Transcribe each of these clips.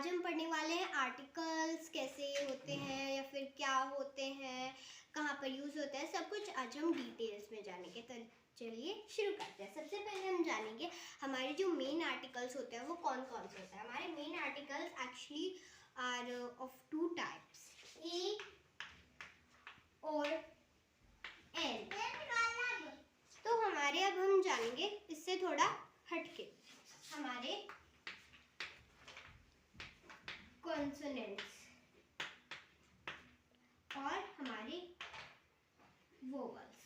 आज हम पढ़ने वाले हैं आर्टिकल्स कैसे होते हैं या फिर क्या होते हैं, कहाँ पर यूज़ होता है, सब कुछ आज हम डिटेल्स में जानेंगे। तो चलिए शुरू करते हैं। सबसे पहले हम जानेंगे हमारे जो मेन आर्टिकल्स होते हैं वो कौन कौन से होते हैं। हमारे main articles actually are of two types, a और एन। तो हमारे अब हम जानेंगे इससे थोड़ा हटके हमारे कॉन्सोनेंट्स और हमारे वोवल्स।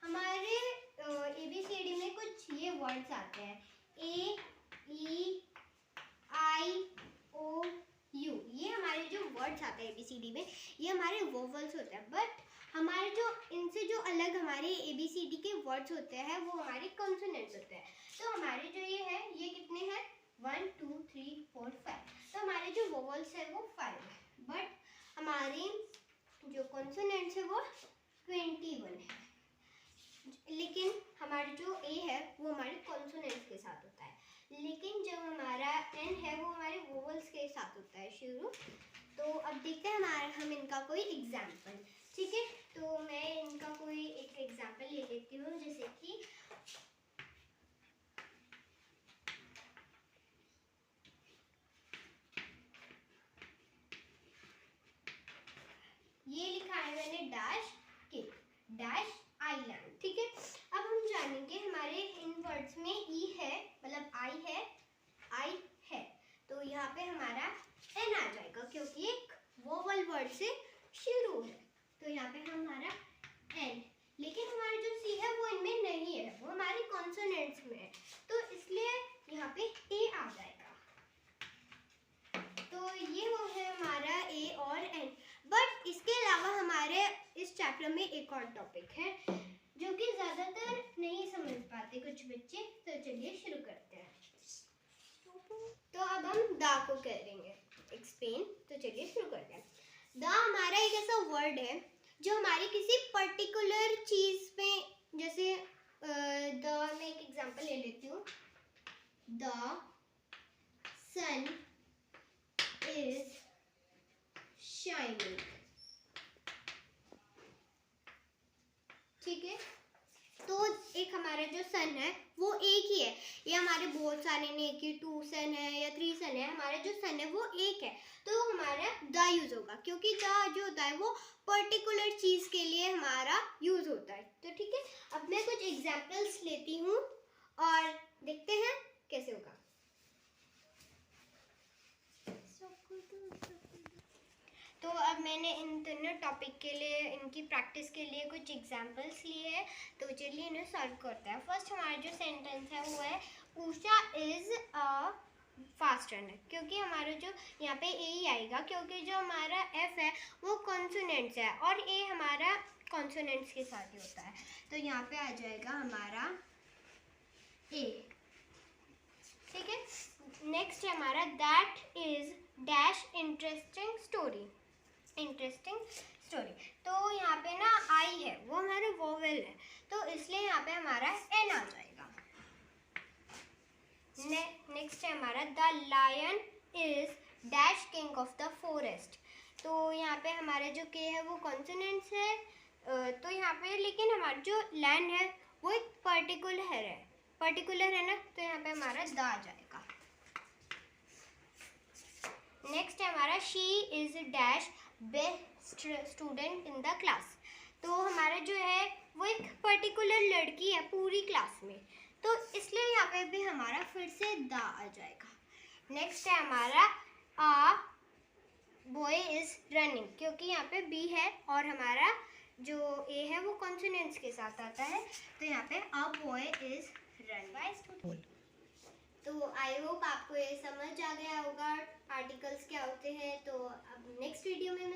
हमारे ABCD में कुछ ये वर्ड्स आते हैं, A, E, I, O, U। ये हमारे जो वर्ड्स आते हैं ABCD में ये हमारे वोवल्स होते हैं। बट हमारे जो इनसे जो अलग हमारे ABCD के वर्ड्स होते हैं वो हमारे कॉन्सोनेंट्स होते हैं। तो हमारे जो ये है ये कितने हैं, 1 2 3 4 5। तो हमारे जो वोवल्स है वो 5 है, बट हमारे जो कॉन्सोनेंट्स है वो 21 है। लेकिन हमारे जो ए है वो हमारे कॉन्सोनेंट्स के साथ होता है, लेकिन जो हमारा एन है वो हमारे वोवल्स के साथ होता है शुरू। तो अब देखते हैं हम इनका कोई एग्जाम्पल। ठीक है, तो मैं इनका कोई एक एग्जाम्पल ले लेती हूँ, जैसे कि ये लिखा है मैंने डैश के डैश आइलैंड। ठीक है, अब हम जानेंगे हमारे इन वर्ड्स में ई है, मतलब आई है, तो यहाँ पे हमारा एन आ जाएगा क्योंकि एक वोवल वर्ड से शुरू है। तो यहाँ पे हमारा एन, लेकिन हमारा जो सी है वो इनमें नहीं है, वो हमारे कॉन्सोनेंट्स में है, तो इसलिए यहाँ पे ए आ जाएगा। तो ये वो है हमारा ए और एन। बट इसके अलावा हमारे इस चैप्टर में एक और टॉपिक है जो कि ज़्यादातर नहीं समझ पाते कुछ बच्चे। तो चलिए शुरू करते हैं। तो अब हम दा को करेंगे एक्सप्लेन। तो चलिए शुरू करते हैं। दा हमारा एक ऐसा वर्ड है जो हमारी किसी पर्टिकुलर चीज़ पे, जैसे द मैं एक एग्जांपल ले लेती हूँ, द सन इज शाइनिंग। ठीक है, तो एक हमारा जो सन है वो एक ही है, ये हमारे बहुत सारे नहीं कि 2 सन है या 3 सन है, हमारा जो सन है वो एक है, तो हमारा द यूज होगा क्योंकि द जो होता है वो पर्टिकुलर चीज के लिए हमारा यूज होता है। तो ठीक है, अब मैं कुछ एग्जांपल्स लेती हूँ और देखते हैं कैसे होगा। तो अब मैंने इन दोनों टॉपिक के लिए, इनकी प्रैक्टिस के लिए कुछ एग्जांपल्स लिए हैं, तो चलिए इन्हें सॉल्व करते हैं। फर्स्ट हमारा जो सेंटेंस है वो है Usha is a fast runner, क्योंकि हमारा जो यहाँ पे ए ही आएगा क्योंकि जो हमारा एफ है वो कॉन्सोनेंट्स है और ए हमारा कॉन्सोनेंट्स के साथ ही होता है, तो यहाँ पे आ जाएगा हमारा ए। ठीक है, नेक्स्ट है हमारा that is dash interesting story. तो यहाँ पे ना आई है वो हमारा वोवेल है, तो इसलिए यहाँ पे हमारा एन आ जाएगा। नेक्स्ट है हमारा the lion is dash king of the forest. तो यहाँ पे हमारा जो के है वो कॉन्सोनेंट्स है, तो यहाँ पे लेकिन हमारा जो लैंड है वो एक पर्टिकुलर है ना, तो यहाँ पे हमारा द आ जाएगा। नेक्स्ट है हमारा she is dash best student in the class. तो हमारा जो है वो एक पर्टिकुलर लड़की है पूरी क्लास में, तो इसलिए यहाँ पे भी हमारा फिर से द आ जाएगा। नेक्स्ट है हमारा आ बॉय इज रनिंग, क्योंकि यहाँ पे बी है और हमारा जो ए है वो कॉन्सोनेंट्स के साथ आता है, तो यहाँ पे आ boy is run by student. तो आई होप आपको ये समझ आ गया होगा आर्टिकल्स क्या होते हैं। तो अब नेक्स्ट वीडियो में